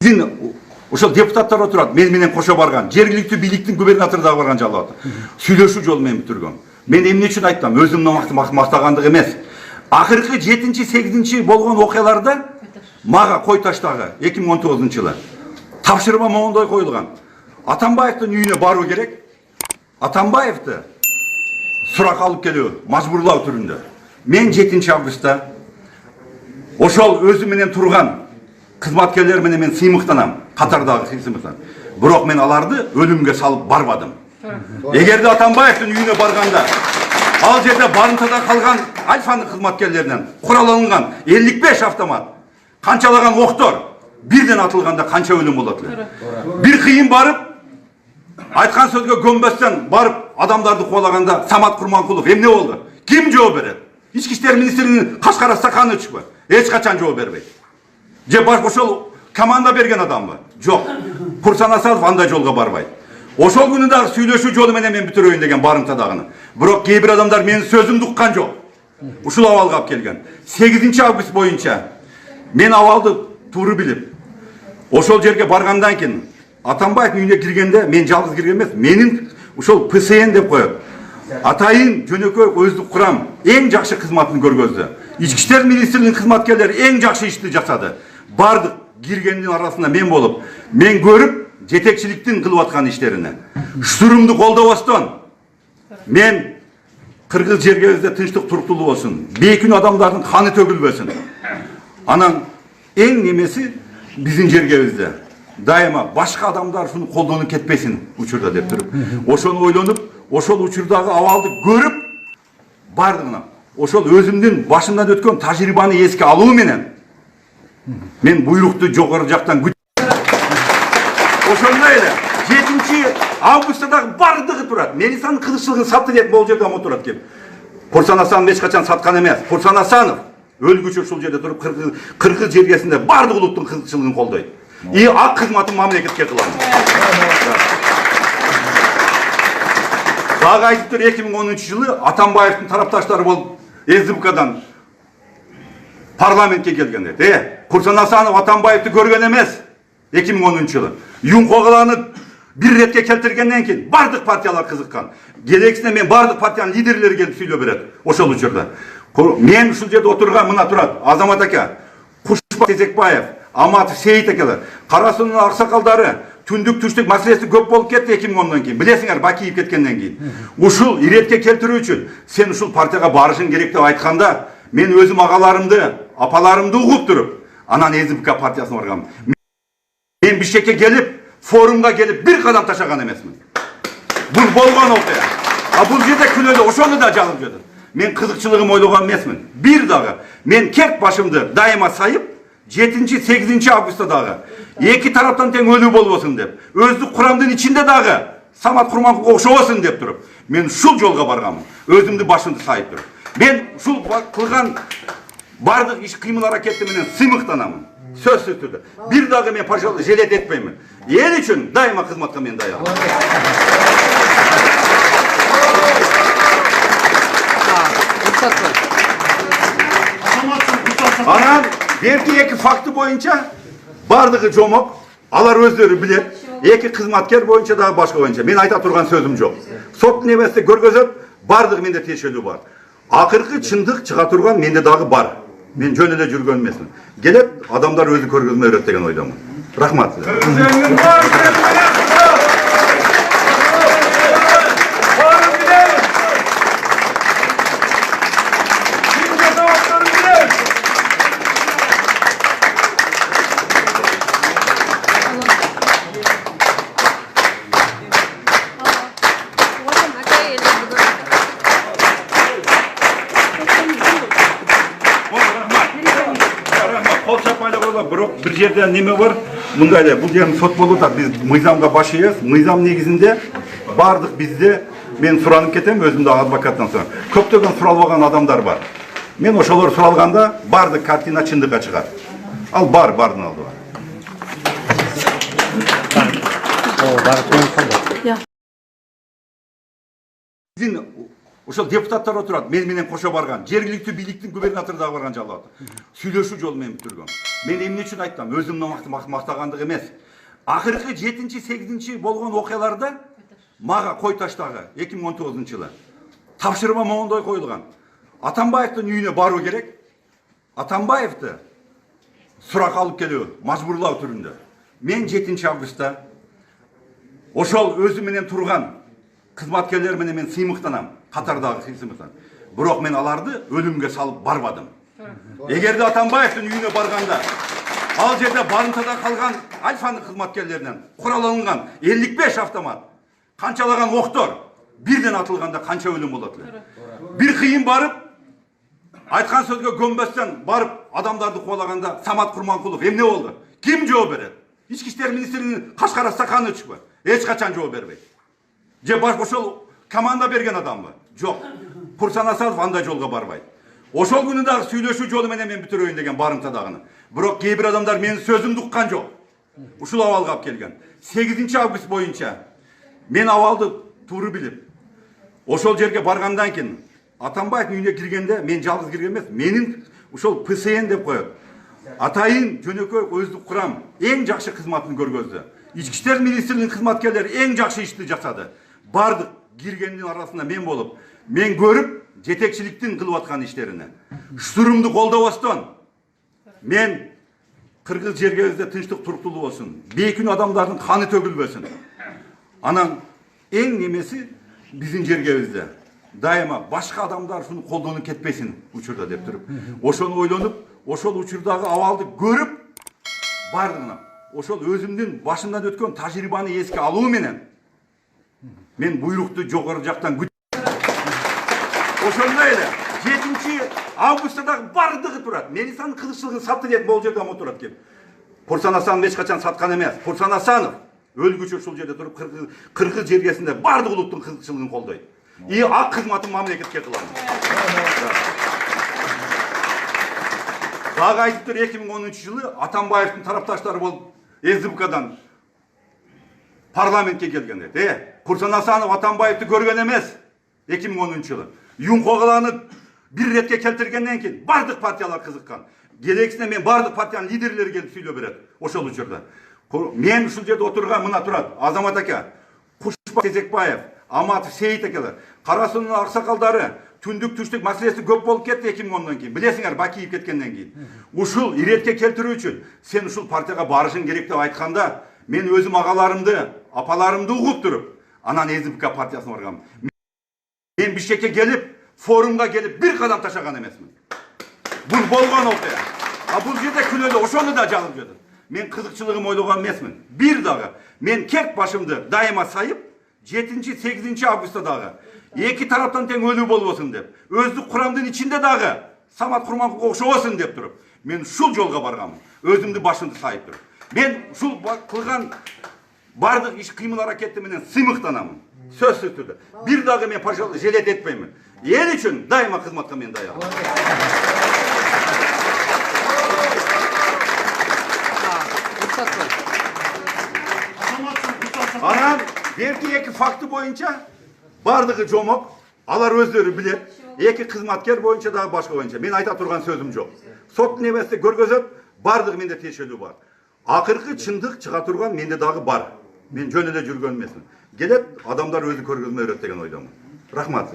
Биздин ошол депутаттар отурат, мен менен кошо барган, жергиликтүү бийликтин губернатору дагы барган жалат. Сүйлөшүү жолу менен бүтүргөн. Мен эмне үчүн айтам? Өзүмдүн мактагандык эмес. Акыркы 7-8 болгон окуяларда мага кой таштагы 2019-жылы тапшырма моңдой коюлган. Атамбаевдин үйүнө баруу керек. Атамбаевди сурак алып келүү, мажбурлоо түрүндө. Мен 7 августта ошол өзү менен турган кызматкерлер менен мен сыймыктанам, катардагы сыймыктан. Бирок мен аларды өлүмгө салып барбадым. Эгерде Атамбаевдин үйүнө барганда, ал жерде барымтада калган Альфанын кызматкерлеринен куралланган 55 автомат, канчалаган октор бирден атылганда канча өлүм болот эле. Бир кыйын барып, айткан сөзгө көнбөстөн барып адамдарды куулаганда Самат Курманкулов эмне болду? Ким жооп берет? Ички иштер министринин кашкара стаканы түшпөйт. Эч качан жооп бербейт. Же баш ошол команда берген адамбы? Жок. Курсан Асадов андай жолго барбайт. Ошол күнү дагы сүйлөшүү жолу менен мен бүтүрөйүн деген барымтадагыны. Бирок кээ бир адамдар менин сөзүмдү уккан жок. Ушул абалга алып келген. 8 август боюнча мен абалды туура билип, ошол жерге баргандан кийин Атамбаевдин үйүнө киргенде мен жалгыз кирген эмес, менин ушол ПСН деп коет. Атайын жөнөкөй өздүк курам эң жакшы кызматын көргөздү. Ички иштер министринин кызматкерлери эң жакшы ишти жасады. Бардык киргендин арасында мен болуп, мен көрүп жетекчиликтин кылып аткан иштерине. Штурмду колдобостон мен кыргыз жергебизде тынчтык туруктуулук болсун, бейкүн адамдардын каны төгүлбөсүн. Анан эң немеси биздин жергебизде дайыма башка адамдар шуну колдонуп кетпесин учурда деп туруп. Ошону ойлонуп, ошол учурдагы абалды көрүп бардыгына. Ошол өзүмдүн башымдан өткөн тажрыйбаны эске алуу менен мен буйрукту жогору жактан ошондой эле 7 августта дагы бардыгы турат. Мелисанын кызыкчылыгын сатты деп бул жерде отурат кеп. Курсан Асанов эч качан саткан эмес. Курсан Асанов өлгүчө ушул жерде туруп кыргыз жергесинде бардык улуттун кызыкчылыгын колдойт. И ак кызматын мамлекетке кылам. Дагы айтып тур 2010-жылы Атамбаевдин тарапташтары болуп СДПКдан парламентке келгенде. Курсан Асанов Атамбаевди көргөн эмес 2010-жылы. Юнкогланы бир ретке келтиргенден кийин бардык партиялар кызыккан. Келексине мен бардык партиянын лидерлери келип сүйлөп берет ошол учурда. Мен ушул жерде отурган мына турат Азамат ака, Кушпа Тезекбаев, Аматов Сейит акалар, Карасунун аксакалдары түндүк түштүк маселеси көп болуп кетти 2010-дон кийин. Билесиңер, Бакиев кеткенден кийин. Ушул иретке келтирүү үчүн сен ушул партияга барышың керек деп айтканда, мен өзүм агаларымды, апаларымды угуп туруп, анан СДПК партиясына баргам. Мен Бишкекке келип, форумга келип бир кадам ташаган эмесмин. Бул болгон окуя. А бул жерде күнөдө ошону да жазып жатат. Мен кызыкчылыгым ойлогон эмесмин. Бир дагы мен кек башымды дайыма сайып 7-8 августта дагы эки тараптан тең өлүү болбосун деп, өздүк курамдын ичинде дагы Самат Курманкуловго окшобосун деп туруп, мен ушул жолго барганмын. Өзүмдү башымды сайып туруп. Мен ушул кылган бардык иш кыймыл аракети менен сыймыктанамын. Сөзсүз түрдө. Бир дагы мен пожалуй желет этпеймин. Эл үчүн дайыма кызматка мен даяр. Анан берки эки факты боюнча бардыгы жомок, алар өздөрү билет. Эки кызматкер боюнча дагы башка боюнча мен айта турган сөзүм жок. Сот неместе көргөзөт, бардыгы менде тиешелүү бар. Акыркы чындык чыга турган менде дагы бар. Мен жөн эле жүргөн эмесмин. Келет, адамдар өзү көргөзмө берет деген ойдомун. Рахмат. Бирок бир жерде неме бар, мындай эле, бул жердин сот болуп атат, биз мыйзамга баш ийебиз. Мыйзам негизинде бардык бизде, мен суранып кетем, өзүмдү адвокаттан сурап. Көптөгөн суралбаган адамдар бар. Мен ошолор суралганда бардык картина чындыкка чыгат. Ал бардын алды бар. Биздин ошол депутаттар отурат, мен менен кошо барган, жергиликтүү бийликтин губернатору дагы барган жалат. Сүйлөшүү жолу менен бүтүргөн. Мен эмне үчүн айтам? Өзүмдүн мактагандык эмес. Акыркы 7-8 болгон окуяларда мага кой таштагы 2019-жылы тапшырма моңдой коюлган. Атамбаевдин үйүнө баруу керек. Атамбаевди сурак алып келүү, мажбурлоо түрүндө. Мен 7 августта ошол өзү менен турган кызматкерлер менен мен сыймыктанам, катардагы сыймыктан. Бирок мен аларды өлүмгө салып барбадым. Эгерде Атамбаевдин үйүнө барганда, ал жерде барымтада калган Альфанын кызматкерлеринен куралланган 55 автомат, канчалаган октор бирден атылганда канча өлүм болот эле. Бир кыйын барып, айткан сөзгө көнбөстөн барып адамдарды кубалаганда Самат Курманкулов эмне болду? Ким жооп берет? Ички иштер министринин кашкара стаканы чыкпайт. Эч качан жооп бербейт. Же ошол команда берген адамбы? Жок. Курсан Асадов андай жолго барбайт. Ошол күнү дагы сүйлөшүү жолу менен мен бүтүрөйүн деген барымтадагыны. Бирок кээ бир адамдар менин сөзүмдү уккан жок. Ушул абалга алып келген. 8 август боюнча мен абалды туура билип, ошол жерге баргандан кийин Атамбаевдин үйүнө киргенде мен жалгыз кирген эмес, менин ушол ПСН деп коет. Атайын жөнөкөй өздүк курам эң жакшы кызматын көргөздү. Ички иштер министринин кызматкерлери эң жакшы ишти жасады. Бардык киргендин арасында мен болуп, мен көрүп жетекчиликтин кылып аткан иштерине. Штурмду колдобостон мен кыргыз жергебизде тынчтык туруктуулук болсун. Бейкүн адамдардын каны төгүлбөсүн. Анан эң немеси биздин жергебизде дайыма башка адамдар ушуну колдонуп кетпесин учурда деп туруп. Ошону ойлонуп, ошол учурдагы абалды көрүп, бардыгына ошол өзүмдүн башымдан өткөн тажрыйбаны эске алуу менен мен буйрукту жогору жактан ошондой эле 7 августта дагы бардыгы турат. Мелисанын кызыкчылыгын сатты деп могул жерде отурат кеп. Курсан Асанов эч качан саткан эмес. Курсан Асанов өлгүчө ушул жерде туруп кыргыз жергесинде бардык улуттун кызыкчылыгын колдойт. И ак кызматын мамлекетке кылам. Дагы айтыптыр 2010-жылы Атамбаевдин тарапташтары болуп СДПКдан парламентке келген. Курсан Асанов Атамбаевди көргөн эмес 2010-жылы. Юнкогаланы бир ретке келтиргенден кийин бардык партиялар кызыккан. Келексине мен бардык партиянын лидерлери келип сүйлөп берет ошол учурда. Мен ушул жерде отурган мына турат Азамат ака, Кушпа Тезекбаев, Аматов Сейит акелер, Карасунун аксакалдары түндүк түштүк маселеси көп болуп кетти 2010-дон кийин. Билесиңер, Бакиев кеткенден кийин. Ушул иретке келтирүү үчүн сен ушул партияга барышың керек деп айтканда, мен өзүм агаларымды, апаларымды угуп туруп, анан СДПК партиясына баргам. Мен Бишкекке келип, форумга келип бир кадам ташаган эмесмин. Бул болгон окуя. А бул жерде күнөөлө ошону да жалып жатат. Мен кызыкчылыгым ойлогон эмесмин. Бир дагы мен кек башымды дайыма сайып, 7-8 августта дагы эки тараптан тең өлүү болбосун деп, өздүк курамдын ичинде дагы Самат Курманкуловго окшобосун деп туруп, мен ушул жолго барганмын. Өзүмдүн башымды сайып туруп. Мен ушул кылган бардык иш кыймыл аракети менен сыймыктанамын. Сөзсүз түрдө. Бир дагы мен пожалуйста желет этпеймин. Эл үчүн дайыма кызматка мен даяр. Анан берки эки факты боюнча бардыгы жомок, алар өздөрү билет. Эки кызматкер боюнча дагы башка боюнча мен айта турган сөзүм жок. Соттун эместе көргөзөт, бардыгы менде тиешелүү бар. Акыркы чындык чыга турган менде дагы бар. Мен жөн эле жүргөн эмесмин. Келет, адамдар өзү көргөзмө берет деген ойдомун. Рахмат.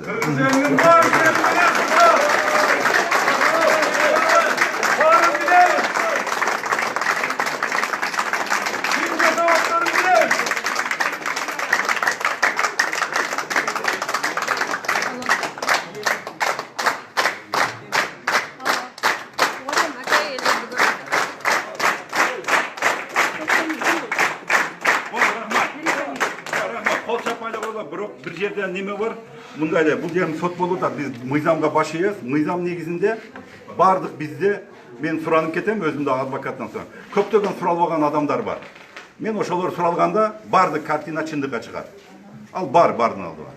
Bir жерде неме бар? Мындай эле, бул жердин сот болуп атат. Биз мыйзамга баш ийебиз. Мыйзам негизинде бардык бизде мен суранып кетем, өзүм дагы адвокаттан сурам. Көптөгөн суралбаган адамдар бар. Мен ошолор суралганда бардык картина чындыкка чыгат. Ал бардын алдыга.